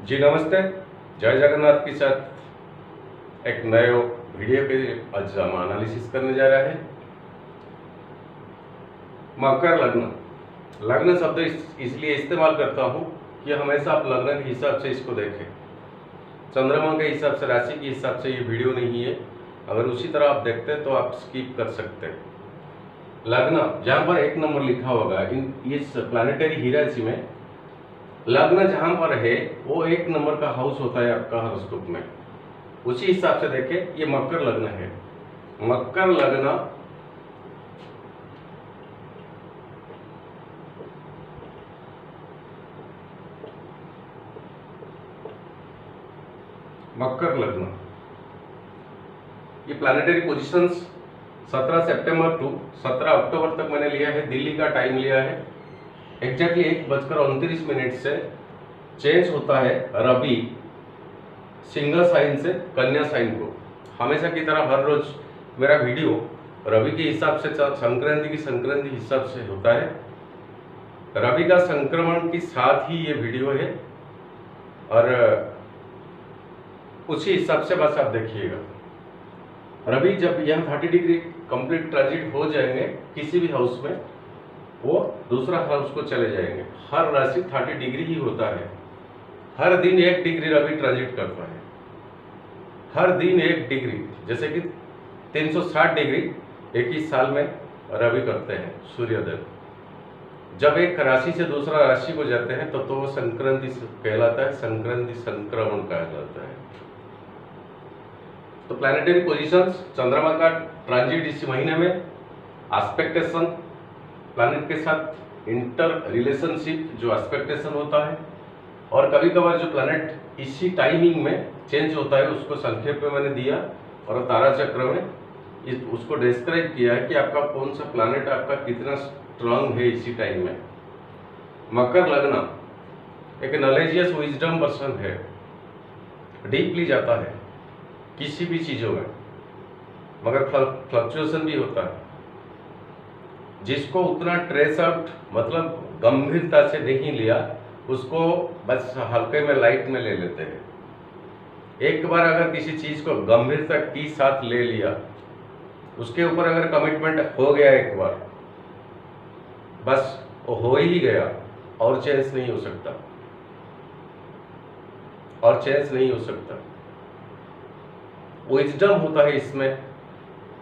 जी नमस्ते। जय जगन्नाथ के साथ एक नए वीडियो के आज हम एनालिसिस करने जा रहे हैं। मकर लग्न लग्न शब्द इसलिए इस्तेमाल करता हूँ कि हमेशा आप लग्न के हिसाब से इसको देखें। चंद्रमा के हिसाब से, राशि के हिसाब से ये वीडियो नहीं है। अगर उसी तरह आप देखते हैं तो आप स्किप कर सकते हैं। लग्न जहाँ पर 1 नंबर लिखा होगा इस प्लानिटरी ही राशि में लग्न जहां पर है वो 1 नंबर का हाउस होता है आपका हॉरोस्कोप में। उसी हिसाब से देखें, ये मकर लग्न है। मकर लग्न मकर लग्न ये प्लानिटरी पोजीशंस 17 सितंबर टू 17 अक्टूबर तक मैंने लिया है। दिल्ली का टाइम लिया है। एग्जैक्टली 1:29 से चेंज होता है रवि सिंह साइन से कन्या साइन को। हमेशा की तरह हर रोज मेरा वीडियो रवि के हिसाब से, संक्रांति की संक्रांति हिसाब से होता है। रवि का संक्रमण के साथ ही ये वीडियो है और उसी हिसाब से बस आप देखिएगा। रवि जब यह 30 डिग्री कंप्लीट ट्रांजिट हो जाएंगे किसी भी हाउस में, वो दूसरा हाउस को चले जाएंगे। हर राशि 30 डिग्री ही होता है। हर दिन 1 डिग्री रवि ट्रांजिट करता है। हर दिन 1 डिग्री, जैसे कि 360 डिग्री एक ही साल में रवि करते हैं सूर्यदेव। जब एक राशि से दूसरा राशि को जाते हैं तो वो संक्रांति कहलाता है, संक्रांति संक्रमण कहलाता है। तो प्लैनेटरी पोजीशंस, चंद्रमा का ट्रांजिट इस महीने में, एस्पेक्टेशन प्लैनेट के साथ इंटर रिलेशनशिप जो एस्पेक्टेशन होता है, और कभी कभार जो प्लैनेट इसी टाइमिंग में चेंज होता है उसको संक्षेप में मैंने दिया और तारा चक्र में उसको डिस्क्राइब किया है कि आपका कौन सा प्लैनेट आपका कितना स्ट्रांग है इसी टाइम में। मकर लग्न एक नॉलेजियस विजडम पर्सन है, डीपली जाता है किसी भी चीज़ों में, मगर फ्लक्चुएशन भी होता है। जिसको उतना ट्रेस आउट मतलब गंभीरता से नहीं लिया उसको बस हल्के में लाइट में ले लेते हैं। एक बार अगर किसी चीज़ को गंभीरता के साथ ले लिया, उसके ऊपर अगर कमिटमेंट हो गया एक बार, बस वो हो ही गया और चेंज नहीं हो सकता, और चेंज नहीं हो सकता। विजडम होता है इसमें,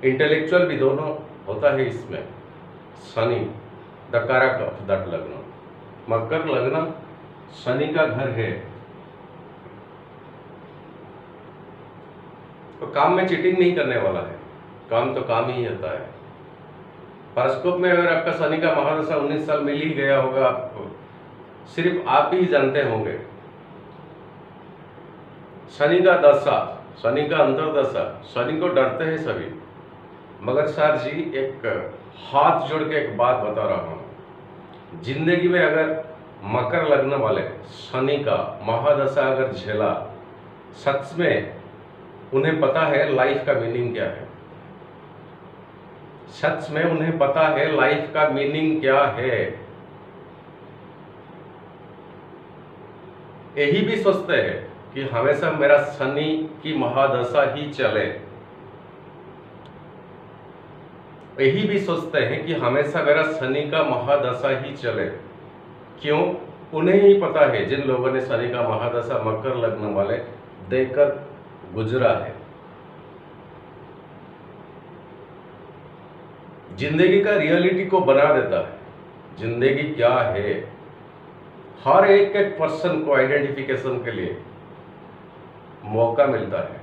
इंटेलेक्चुअल भी दोनों होता है इसमें। शनि द कारक ऑफ दैट लग्न। मकर लग्न शनि का घर है, तो काम में चीटिंग नहीं करने वाला है। काम तो काम ही होता है। हॉरोस्कोप में अगर आपका शनि का महादशा 19 साल मिल ही गया होगा आपको, सिर्फ आप ही जानते होंगे। शनि का दशा, शनि का अंतरदशा, शनि को डरते हैं सभी, मगर सर जी एक हाथ जोड़ के एक बात बता रहा हूँ। जिंदगी में अगर मकर लग्न वाले शनि का महादशा अगर झेला, सच में उन्हें पता है लाइफ का मीनिंग क्या है। सच में उन्हें पता है लाइफ का मीनिंग क्या है। यही भी सोचते हैं कि हमेशा मेरा शनि की महादशा ही चले। यही भी सोचते हैं कि हमेशा मेरा शनि का महादशा ही चले। क्यों? उन्हें ही पता है, जिन लोगों ने शनि का महादशा मकर लग्न वाले देकर गुजरा है। जिंदगी का रियलिटी को बना देता है। जिंदगी क्या है, हर एक पर्सन को आइडेंटिफिकेशन के लिए मौका मिलता है।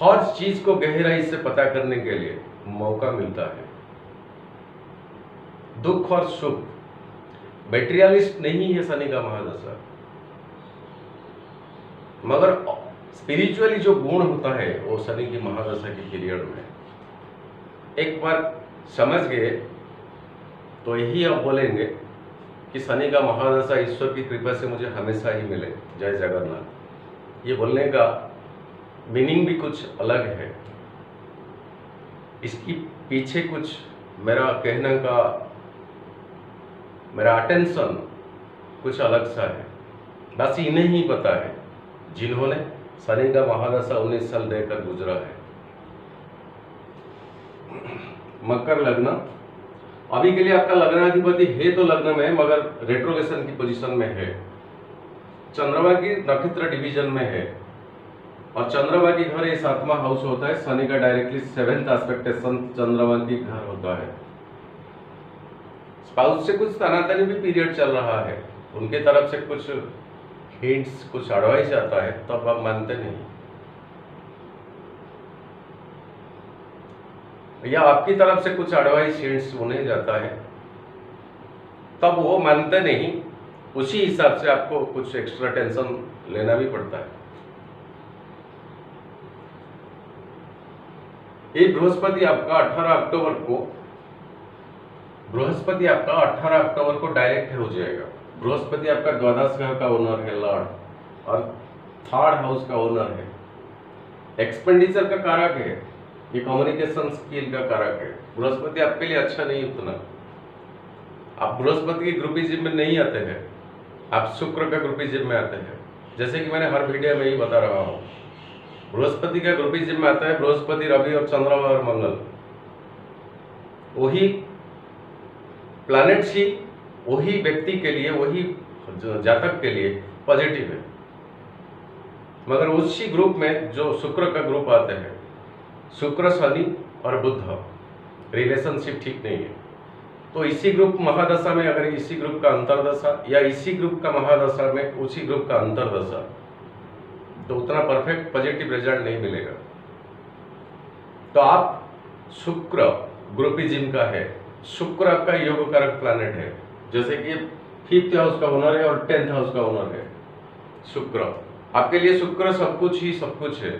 हर चीज को गहराई से पता करने के लिए मौका मिलता है। दुख और सुख, मेटेरियलिस्ट नहीं है शनि का महादशा, मगर स्पिरिचुअली जो गुण होता है वो शनि की महादशा के पीरियड में एक बार समझ गए तो यही आप बोलेंगे कि शनि का महादशा ईश्वर की कृपा से मुझे हमेशा ही मिले। जय जगन्नाथ। ये बोलने का मीनिंग भी कुछ अलग है। इसकी पीछे कुछ मेरा कहने का, मेरा अटेंशन कुछ अलग सा है। बस इन्हें ही पता है जिन्होंने शनि का महादशा 19 साल देकर गुजरा है। मकर लग्न, अभी के लिए आपका लग्नाधिपति है तो लग्न में, मगर रेट्रोगेशन की पोजीशन में है। चंद्रमा की नक्षत्र डिवीजन में है और चंद्रमा की घर ये 7वां हाउस होता है। शनि का डायरेक्टली 7th एस्पेक्टेशन चंद्रमा की घर होता है। स्पाउस से कुछ तनातनी भी पीरियड चल रहा है, उनके तरफ से कुछ हिंट्स, कुछ एडवाइस आता है, तब आप मानते नहीं, या आपकी तरफ से कुछ एडवाइस हिंट्स उन्हें जाता है, तब वो मानते नहीं। उसी हिसाब से आपको कुछ एक्स्ट्रा टेंशन लेना भी पड़ता है। ये बृहस्पति आपका 18 अक्टूबर को डायरेक्ट हो जाएगा। बृहस्पति आपका द्वादश घर का ओनर है, लॉर्ड, और 3rd हाउस का ओनर है। एक्सपेंडिचर का कारक है, ये कम्युनिकेशन स्किल का कारक है। बृहस्पति आपके लिए अच्छा नहीं उतना। आप बृहस्पति की ग्रुपिज्म में नहीं आते हैं, आप शुक्र का ग्रुपिज्म में आते हैं। जैसे कि मैंने हर वीडियो में ही बता रहा हूँ, बृहस्पति का ग्रुपिज्म में आता है बृहस्पति, रवि और चंद्रमा और मंगल। वही प्लैनेट्स ही वही व्यक्ति के लिए, वही जातक के लिए पॉजिटिव है, मगर उसी ग्रुप में जो शुक्र का ग्रुप आते हैं, शुक्र, शनि और बुध, रिलेशनशिप ठीक नहीं है। तो इसी ग्रुप महादशा में, अगर इसी ग्रुप का अंतरदशा या इसी ग्रुप का महादशा में उसी ग्रुप का अंतरदशा, तो उतना परफेक्ट पॉजिटिव रिजल्ट नहीं मिलेगा। तो आप शुक्र ग्रुपिज्म का है, शुक्र आपका योग कारक प्लैनेट है, जैसे कि 5th हाउस का ओनर है और 10th हाउस का ओनर है शुक्र। आपके लिए शुक्र सब कुछ ही सब कुछ है।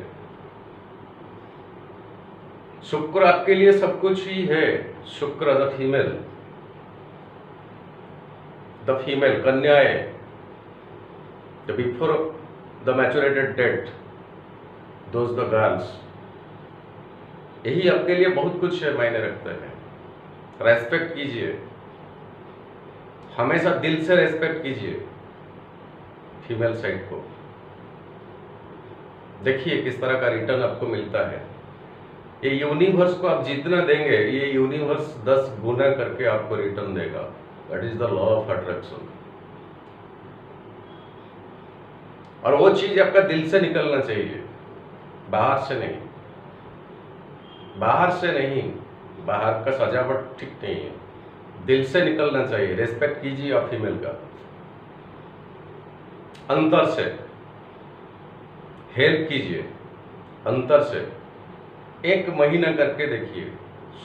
शुक्र आपके लिए सब कुछ ही है। शुक्र द फीमेल कन्याएं, the before the maturated date, those the girls, यही आपके लिए बहुत कुछ है, मायने रखते हैं। रेस्पेक्ट कीजिए, हमेशा दिल से रेस्पेक्ट कीजिए फीमेल साइड को। देखिए किस तरह का रिटर्न आपको मिलता है। ये यूनिवर्स को आप जितना देंगे, ये यूनिवर्स 10 गुना करके आपको रिटर्न देगा। That is the law of attraction. और वो चीज आपका दिल से निकलना चाहिए, बाहर से नहीं। बाहर से नहीं, बाहर का सजावट ठीक नहीं है, दिल से निकलना चाहिए। रेस्पेक्ट कीजिए आप फीमेल का, अंतर से हेल्प कीजिए, अंतर से 1 महीना करके देखिए।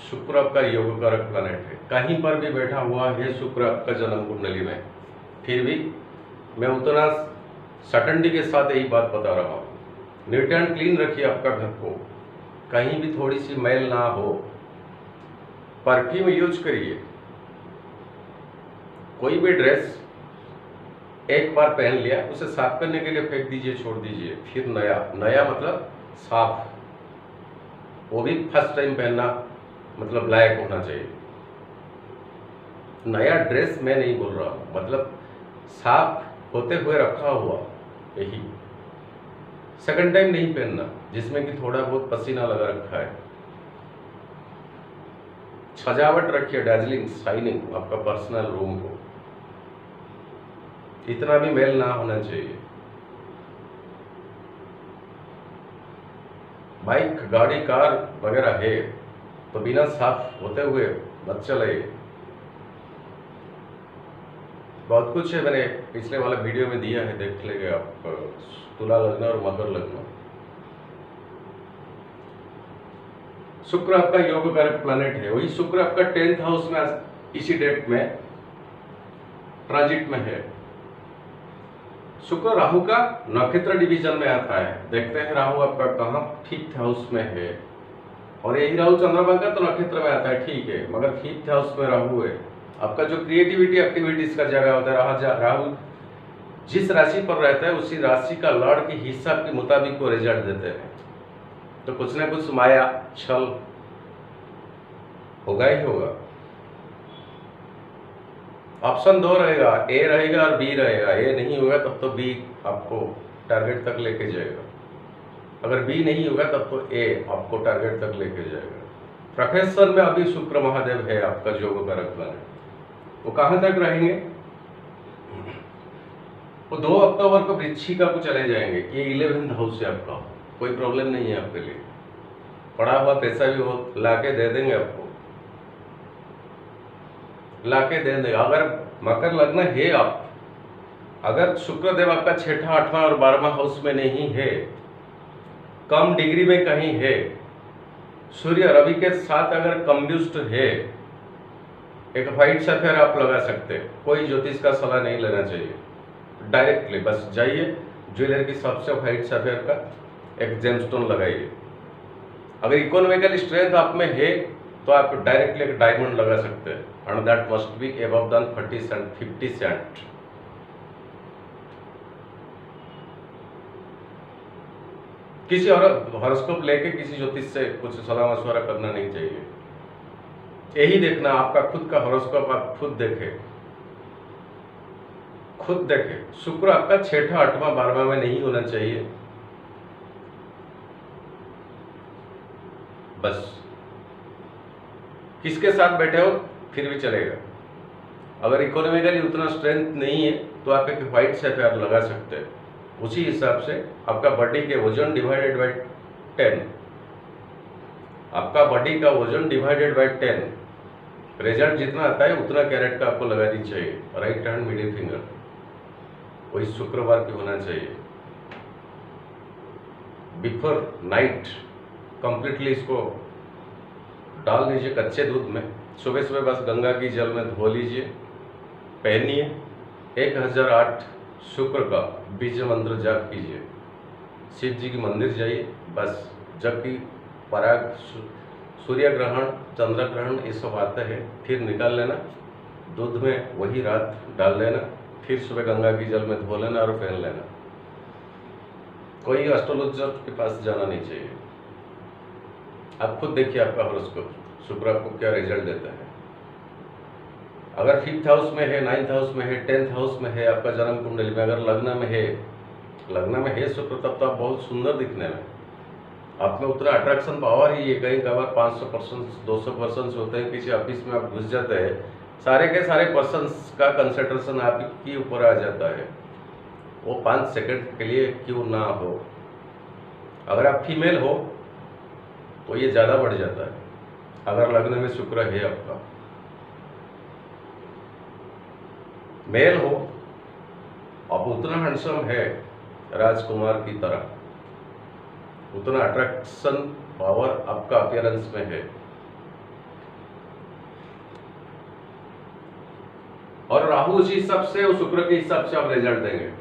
शुक्र आपका योग कारक प्लैनेट है, कहीं पर भी बैठा हुआ है शुक्र आपका जन्म कुंडली में, फिर भी मैं उतना सर्टेनिटी के साथ यही बात बता रहा हूँ। नीट एंड क्लीन रखिए आपका घर को, कहीं भी थोड़ी सी मैल ना हो। परफ्यूम यूज करिए। कोई भी ड्रेस एक बार पहन लिया, उसे साफ करने के लिए फेंक दीजिए, छोड़ दीजिए, फिर नया। नया मतलब साफ, वो भी फर्स्ट टाइम पहनना मतलब लायक होना चाहिए। नया ड्रेस मैं नहीं बोल रहा हूँ, मतलब साफ होते हुए रखा हुआ, यही। सेकंड टाइम नहीं पहनना जिसमें कि थोड़ा बहुत पसीना लगा रखा है। सजावट रखिए, डार्जिलिंग शाइनिंग आपका पर्सनल रूम को, इतना भी मेल ना होना चाहिए। बाइक, गाड़ी, कार वगैरह है तो बिना साफ होते हुए मत चलाइए। बहुत कुछ है, मैंने पिछले वाला वीडियो में दिया है, देख लेंगे आप। तुला लग्न और मकर लग्न। शुक्र आपका योग कारक प्लैनेट है, वही शुक्र आपका 10th हाउस में इसी डेट में ट्रांजिट में है। शुक्र राहु का नक्षत्र डिवीजन में आता है। देखते हैं राहु आपका कहाँ 5th हाउस में है, और यही राहु चंद्रमा का तो नक्षत्र में आता है, ठीक है, मगर 5th हाउस में राहु है। आपका जो क्रिएटिविटी एक्टिविटीज का जगह होता है, राहु जिस राशि पर रहता है उसी राशि का लॉर्ड के हिसाब के मुताबिक वो रिजल्ट देते हैं। तो कुछ ना कुछ माया छल होगा ही होगा। ऑप्शन 2 रहेगा, ए रहेगा और बी रहेगा। ए नहीं होगा तब तो बी आपको टारगेट तक लेके जाएगा। अगर बी नहीं होगा तब तो ए आपको टारगेट तक लेके जाएगा। प्रोफेशन में अभी शुक्र महादेव है आपका योग कारक प्लैनेट, वो कहाँ तक रहेंगे? वो 2 अक्टूबर को वृश्चिका को चले जाएंगे। ये 11th हाउस है आपका, कोई प्रॉब्लम नहीं है आपके लिए। पड़ा हुआ पैसा भी हो लाके दे देंगे आपको, लाके दे देंगे। अगर मकर लग्न है आप, अगर शुक्रदेव आपका 6ठा 8वां और 12वां हाउस में नहीं है, कम डिग्री में कहीं है, सूर्य रवि के साथ अगर कंब्यूस्ट है, एक व्हाइट सफेयर आप लगा सकते हैं। कोई ज्योतिष का सलाह नहीं लेना चाहिए, डायरेक्टली बस जाइए ज्वेलर की शॉप से व्हाइट सफेयर का एक जेमस्टोन लगाइए। अगर इकोनॉमिकल स्ट्रेंथ आप में है तो आप डायरेक्टली एक डायमंड लगा सकते हैं, and that must be above then 40 cent 50 cent. किसी और हॉरोस्कोप लेके किसी ज्योतिष से कुछ सलाह मशवरा करना नहीं चाहिए। यही देखना, आपका खुद का हॉरोस्कोप आप खुद देखें, खुद देखें। शुक्र आपका 6ठा 8वां 12वां में नहीं होना चाहिए। बस किसके साथ बैठे हो फिर भी चलेगा। अगर इकोनॉमिकली उतना स्ट्रेंथ नहीं है तो आप एक व्हाइट सफेयर लगा सकते हैं। उसी हिसाब से आपका बॉडी के वजन डिवाइडेड बाय 10, आपका बॉडी का वजन डिवाइडेड बाय 10, रिजल्ट जितना आता है उतना कैरेट का आपको लगानी चाहिए। राइट हैंड मिडिल फिंगर वही शुक्रवार की होना चाहिए। बिफोर नाइट कंप्लीटली इसको डाल दीजिए कच्चे दूध में, सुबह सुबह बस गंगा की जल में धो लीजिए, पहनिए। 1008 शुक्र का बीज मंत्र जाप कीजिए, शिव जी की मंदिर जाइए। बस जबकि पराग सूर्य ग्रहण चंद्र ग्रहण ये सब आता है, फिर निकाल लेना दूध में, वही रात डाल लेना, फिर सुबह गंगा की जल में धो लेना और पहन लेना। कोई एस्ट्रोलॉजर के पास जाना नहीं चाहिए। आप खुद देखिए आपका हॉरोस्कोप, शुक्र आपको क्या रिजल्ट देता है। अगर 5th हाउस में है, 9th हाउस में है, 10th हाउस में है आपका जन्म कुंडली में, अगर लग्न में है शुक्र, तब तो आप बहुत सुंदर दिखने में, आप में उतना अट्रैक्शन पावर ही है। कहीं कभार 500% 200% होते हैं, किसी ऑफिस में आप घुस जाते हैं, सारे के सारे पर्सन्स का कंसंट्रेशन आपके ऊपर आ जाता है। वो 5 सेकंड के लिए क्यों ना हो। अगर आप फीमेल हो तो ये ज़्यादा बढ़ जाता है। अगर लग्न में शुक्र है आपका, मेल हो अब उतना हैंडसम है राजकुमार की तरह, उतना अट्रैक्शन पावर आपका अपीयरेंस में है। और राहु उसी हिसाब से और शुक्र के हिसाब से आप रिजल्ट देंगे।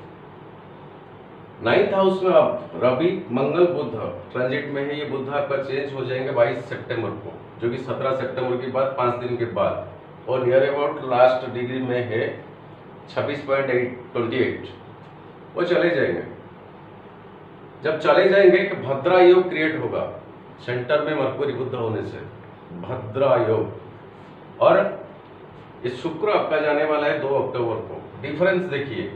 9th हाउस में अब रवि मंगल बुध ट्रांजिट में है। ये बुध आपका चेंज हो जाएंगे 22 सितंबर को, जो कि 17 सितंबर के बाद 5 दिन के बाद, और नियर अबाउट लास्ट डिग्री में है 26.28, वो चले जाएंगे। जब चले जाएंगे कि भद्रा योग क्रिएट होगा सेंटर में मरकुरी बुध होने से, भद्रा योग। और ये शुक्र आपका जाने वाला है 2 अक्टूबर को। डिफरेंस देखिए,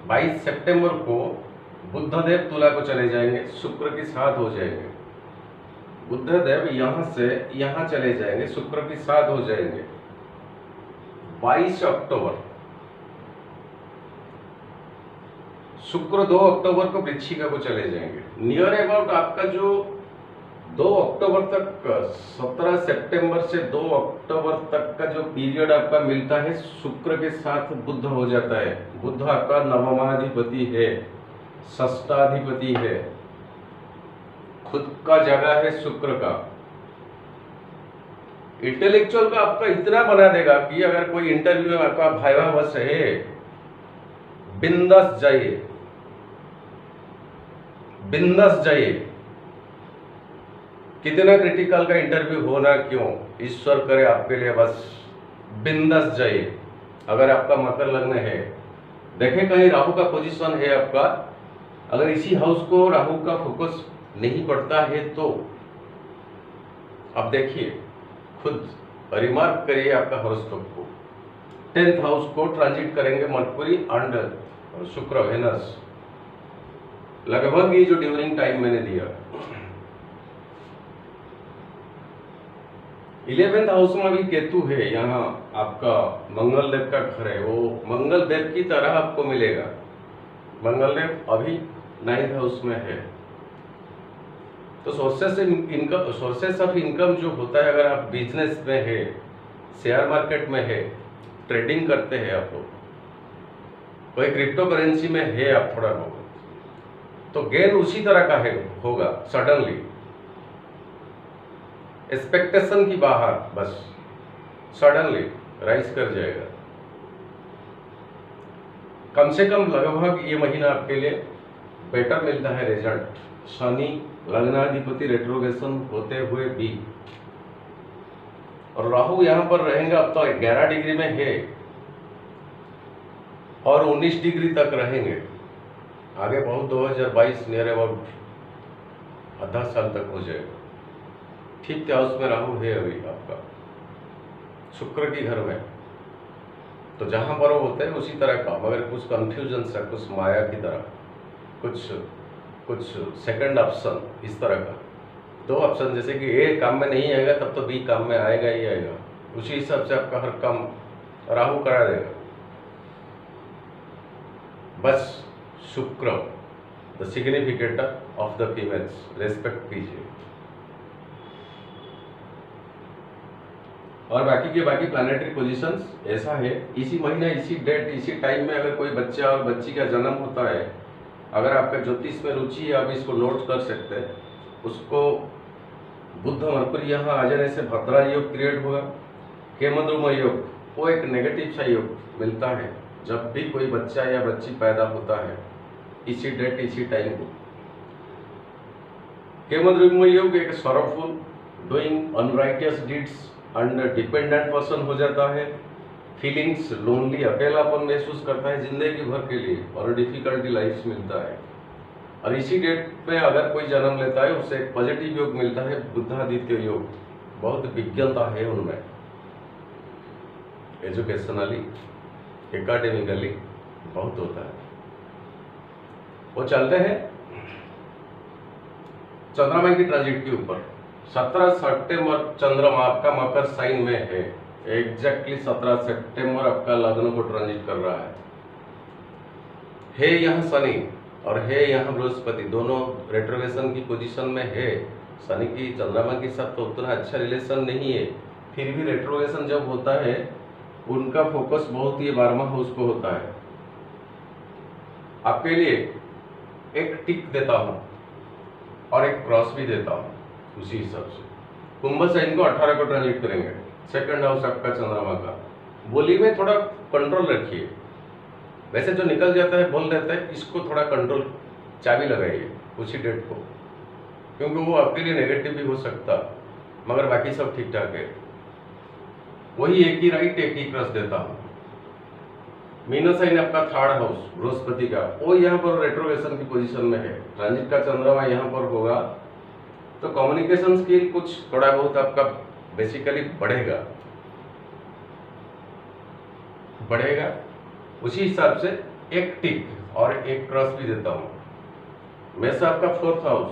22 सितंबर को बुधदेव तुला को चले जाएंगे, शुक्र के साथ हो जाएंगे। बुधदेव यहां से यहां चले जाएंगे, शुक्र के साथ हो जाएंगे। 22 अक्टूबर शुक्र 2 अक्टूबर को वृश्चिका को चले जाएंगे। नियर अबाउट आपका जो 2 अक्टूबर तक 17 सितंबर से 2 अक्टूबर तक का जो पीरियड आपका मिलता है, शुक्र के साथ बुध हो जाता है। बुध आपका नवमाधिपति है, षष्ठाधिपति है, खुद का जगह है शुक्र का। इंटेलेक्चुअल का आपका इतना बना देगा कि अगर कोई इंटरव्यू में आपका भाइवा बस है, बिंदास जाइए, बिंदास जाइए। कितना क्रिटिकल का इंटरव्यू होना क्यों, ईश्वर करे आपके लिए, बस बिंदास जाइए। अगर आपका मकर लग्न है, देखें कहीं राहु का पोजीशन है आपका, अगर इसी हाउस को राहु का फोकस नहीं पड़ता है तो अब देखिए, खुद रिमार्क करिए आपका हॉरोस्कोप को। 10th हाउस को ट्रांजिट करेंगे मरकुरी एंड शुक्र वेनस, लगभग ये जो ड्यूरिंग टाइम मैंने दिया, 11th हाउस में अभी केतु है, यहाँ आपका मंगल देव का घर है, वो मंगल देव की तरह आपको मिलेगा। मंगल देव अभी 9th हाउस में है। तो सोर्सेस ऑफ इनकम जो होता है, अगर आप बिजनेस में है, शेयर मार्केट में है, ट्रेडिंग करते हैं, आप लोग कोई क्रिप्टो करेंसी में है आप थोड़ा बहुत, तो गेन उसी तरह का है होगा। सडनली एक्सपेक्टेशन की बाहर बस सडनली राइज कर जाएगा। कम से कम लगभग ये महीना आपके लिए बेटर मिलता है रिजल्ट। शनि लग्नाधिपति रेट्रोगेशन होते हुए भी, और राहु यहां पर रहेंगे, अब तो 11 डिग्री में है और 19 डिग्री तक रहेंगे आगे बहुत। 2022 नियर अबाउट आधा साल तक हो जाएगा। ठीक हाउस में राहु है अभी आपका, शुक्र की घर में, तो जहां पर वो होते हैं उसी तरह का, मगर कुछ कंफ्यूजन सा, कुछ माया की तरह, कुछ सेकंड ऑप्शन इस तरह का, 2 ऑप्शन, जैसे कि ए काम में नहीं आएगा तब तो बी काम में आएगा ही आएगा, उसी हिसाब से आपका हर काम राहु करा देगा। बस शुक्र the significator of the females, respect कीजिए। और बाकी के बाकी प्लैनेटरी पोजीशंस ऐसा है, इसी महीने इसी डेट इसी टाइम में अगर कोई बच्चा और बच्ची का जन्म होता है, अगर आपका ज्योतिष में रुचि है, आप इसको नोट कर सकते हैं। उसको बुध मरकुरी यहाँ आ जाने से भद्रा योग क्रिएट होगा। केमद्रुम योग, वो एक नेगेटिव सा योग मिलता है जब भी कोई बच्चा या बच्ची पैदा होता है, इसी डेट इसी टाइम को। केमद्रुम योग एक sorrowful, doing unrighteous deeds and dependent person हो जाता है। फीलिंग्स लोनली, अकेलापन महसूस करता है जिंदगी भर के लिए, और डिफिकल्टी लाइफ मिलता है। और इसी डेट में अगर कोई जन्म लेता है, उसे एक पॉजिटिव योग मिलता है, बुधादित्य योग। बहुत विज्ञता है उनमें, एजुकेशनली, एकेडमिकली बहुत होता है। वो चलते हैं चंद्रमा की ट्रांजिट के ऊपर। 17 सितंबर चंद्रमा आपका मकर साइन में है, एग्जैक्टली 17 सितंबर आपका लग्न को ट्रांजिट कर रहा है यहाँ शनि और है यहाँ बृहस्पति, दोनों रेट्रोगेशन की पोजीशन में है। शनि की चंद्रमा के साथ तो उतना अच्छा रिलेशन नहीं है, फिर भी रेट्रोगेशन जब होता है उनका फोकस बहुत ही 12वां हाउस को होता है। आपके लिए एक टिक देता हूँ और एक क्रॉस भी देता हूँ उसी हिसाब से। कुंभ साइन को 18 को ट्रांजिट करेंगे, सेकंड हाउस आपका चंद्रमा का। बोली में थोड़ा कंट्रोल रखिए, वैसे जो निकल जाता है बोल देता है, इसको थोड़ा कंट्रोल चाबी लगाइए उसी डेट को, क्योंकि वो आपके लिए नेगेटिव भी हो सकता, मगर बाकी सब ठीक ठाक है। वही एक ही राइट एक ही क्रॉस देता हूँ। मीन साइन आपका 3rd हाउस बृहस्पति का, वो यहाँ पर रेट्रोगेशन की पोजीशन में है, ट्रांजिट का चंद्रमा यहाँ पर होगा, तो कम्युनिकेशन स्किल कुछ थोड़ा बहुत आपका बेसिकली बढ़ेगा। उसी हिसाब से एक टिक और एक क्रॉस भी देता हूँ। मेष आपका 4th हाउस,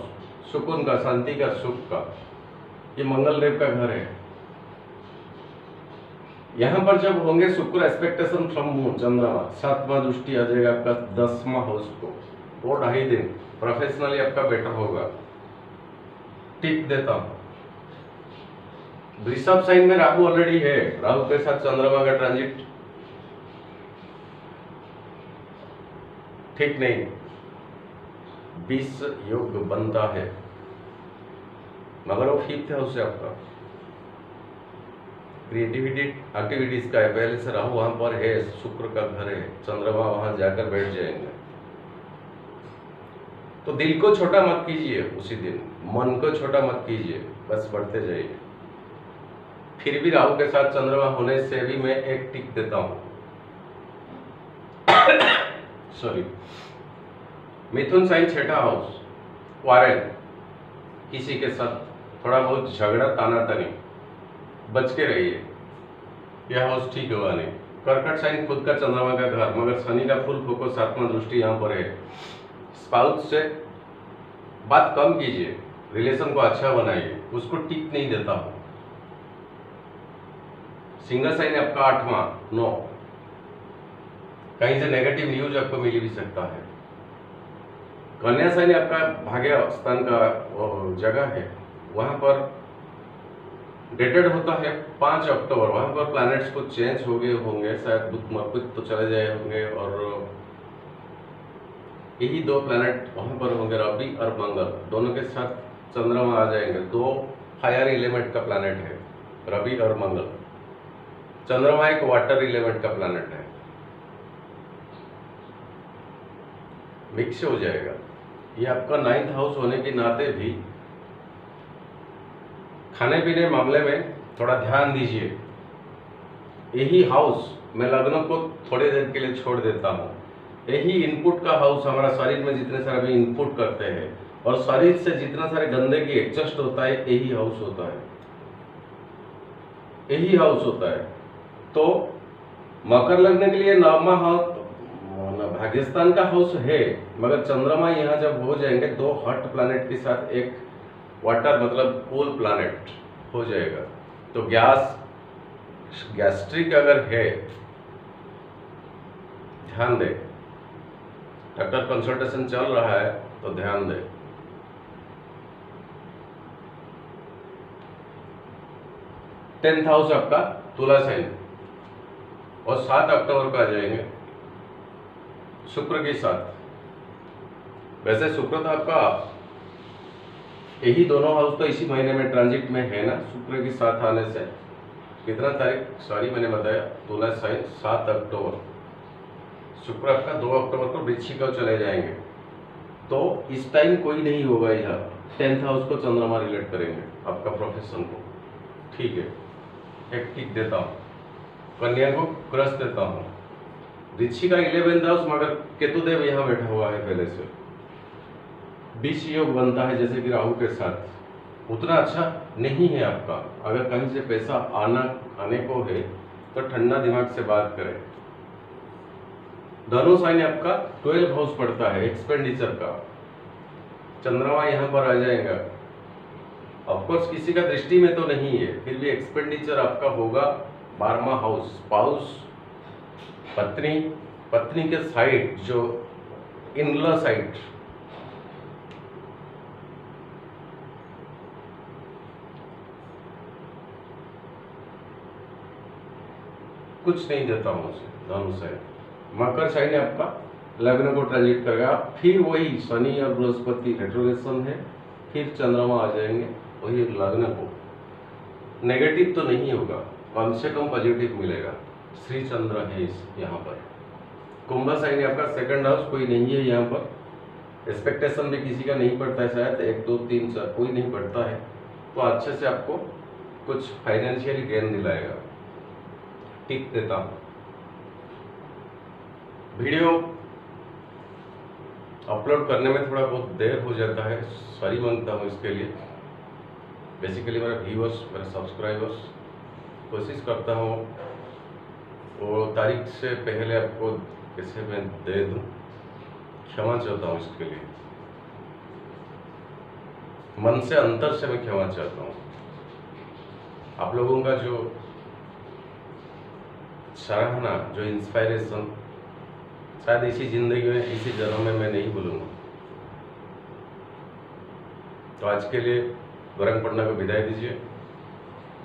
सुकून का, शांति का, सुख का, ये मंगल देव का घर है। यहाँ पर जब होंगे शुक्र एक्सपेक्टेशन फ्रॉम मून, चंद्रमा 7वां दृष्टि आ जाएगा आपका 10वां हाउस को, वो 2.5 दिन प्रोफेशनली आपका बेटर होगा। टिक देता हूँ। वृषभ साइन में राहु ऑलरेडी है, राहु के साथ चंद्रमा का ट्रांजिट ठीक नहीं, 20 योग बनता है, मगर वो 5th हाउस है आपका, क्रिएटिविटी एक्टिविटीज का है। पहले से राहु वहां पर है, शुक्र का घर है, चंद्रमा वहां जाकर बैठ जाएंगे। तो दिल को छोटा मत कीजिए उसी दिन, मन को छोटा मत कीजिए, बस बढ़ते जाइए। फिर भी राहु के साथ चंद्रमा होने से भी मैं एक टिक देता हूं। सॉरी। मिथुन साइन 6ठा हाउस, क्वारेल, किसी के साथ थोड़ा बहुत झगड़ा तानातनी, बच के रहिए, यह हाउस ठीक हुआ नहीं। कर्कट साइन खुद का चंद्रमा का घर, मगर शनि का फुल फोकस 7वां दृष्टि यहाँ पर है। स्पाउस से बात कम कीजिए, रिलेशन को अच्छा बनाइए, उसको टिक नहीं देता हूं। सिंगल साइन आपका 8वां 9, कहीं से नेगेटिव न्यूज आपको मिल भी सकता है। कन्या साइन आपका भाग्य स्थान का जगह है, वहां पर डेटेड होता है 5 अक्टूबर। वहां पर प्लैनेट्स को चेंज हो गए होंगे, शायद दुख मर्पित तो चले जाए होंगे, और यही 2 प्लैनेट वहां पर होंगे, रवि और मंगल दोनों के साथ चंद्रमा आ जाएंगे। 2 फायर एलिमेंट का प्लैनेट है रवि और मंगल। चंद्रमा एक वाटर एलिमेंट का प्लैनेट है, मिक्स हो जाएगा। ये आपका 9th हाउस होने के नाते भी खाने पीने मामले में थोड़ा ध्यान दीजिए। यही हाउस मैं लग्न को थोड़ी देर के लिए छोड़ देता हूँ। यही इनपुट का हाउस हमारा शरीर में जितने सारे भी इनपुट करते हैं और शरीर से जितना सारे गंदगी एडजस्ट होता है, यही हाउस होता है, यही हाउस होता है। तो मकर लग्न के लिए 9वां हाउस भाग्यस्थान का हाउस है, मगर चंद्रमा यहाँ जब हो जाएंगे 2 हॉट प्लैनेट के साथ एक वाटर मतलब कूल प्लैनेट हो जाएगा। तो गैस्ट्रिक अगर है, ध्यान दे। डॉक्टर कंसल्टेशन चल रहा है तो ध्यान दे। टेंथ हाउस आपका तुला साइन, और 7 अक्टूबर को आ जाएंगे शुक्र के साथ। वैसे शुक्र तो आपका यही दोनों हाउस तो इसी महीने में ट्रांजिट में है ना, शुक्र के साथ आने से कितना तारीख, सॉरी मैंने बताया, तुला साइन 7 अक्टूबर। शुक्र आपका 2 अक्टूबर को वृश्चिक को चले जाएंगे। तो इस टाइम कोई नहीं होगा यहाँ। 10th हाउस को चंद्रमा रिलेट करेंगे आपका प्रोफेशन को, ठीक है, एक टिक देता हूँ। कन्या को क्रश देता हूँ। वृश्चिक का 11th हाउस, मगर केतुदेव यहाँ बैठा हुआ है पहले से, 20 योग बनता है जैसे कि राहु के साथ। उतना अच्छा नहीं है आपका। अगर कहीं से पैसा आने को है तो ठंडा दिमाग से बात करें। धनु साइन आपका 12 हाउस पड़ता है एक्सपेंडिचर का। चंद्रमा यहाँ पर आ जाएगा। ऑफकोर्स किसी का दृष्टि में तो नहीं है, फिर भी एक्सपेंडिचर आपका होगा 12वां हाउस। स्पाउस, पत्नी के साइड, जो इनला साइड, कुछ नहीं देता हूं उसे। धनु साइन, मकर साइन आपका लग्न को ट्रांजिट करेगा। फिर वही शनि और बृहस्पति रेट्रोग्रेशन है, फिर चंद्रमा आ जाएंगे वही लग्न को। नेगेटिव तो नहीं होगा, कम से कम पॉजिटिव मिलेगा। श्री चंद्र है यहाँ पर। कुंभ साइन आपका 2nd हाउस, कोई नहीं है यहाँ पर। एक्सपेक्टेशन भी किसी का नहीं पड़ता है, शायद 1 2 3 4 कोई नहीं पड़ता है। तो अच्छे से आपको कुछ फाइनेंशियल गेन दिलाएगा, टिक देता हूँ। वीडियो अपलोड करने में थोड़ा बहुत देर हो जाता है, सॉरी मांगता हूँ इसके लिए। बेसिकली मेरा व्यूअर्स, मेरा सब्सक्राइबर्स, कोशिश करता हूँ वो तारीख से पहले आपको कैसे मैं दे दूँ, क्षमा चाहता हूँ इसके लिए। मन से अंतर से मैं क्षमा चाहता हूँ। आप लोगों का जो सराहना, जो इंस्पायरेशन, शायद इसी जिंदगी में, इसी जन्म में मैं नहीं भूलूंगा। तो आज के लिए गौरंग पटना को विदाई दीजिए।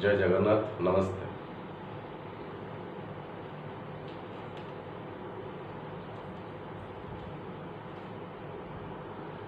जय जगन्नाथ, नमस्ते।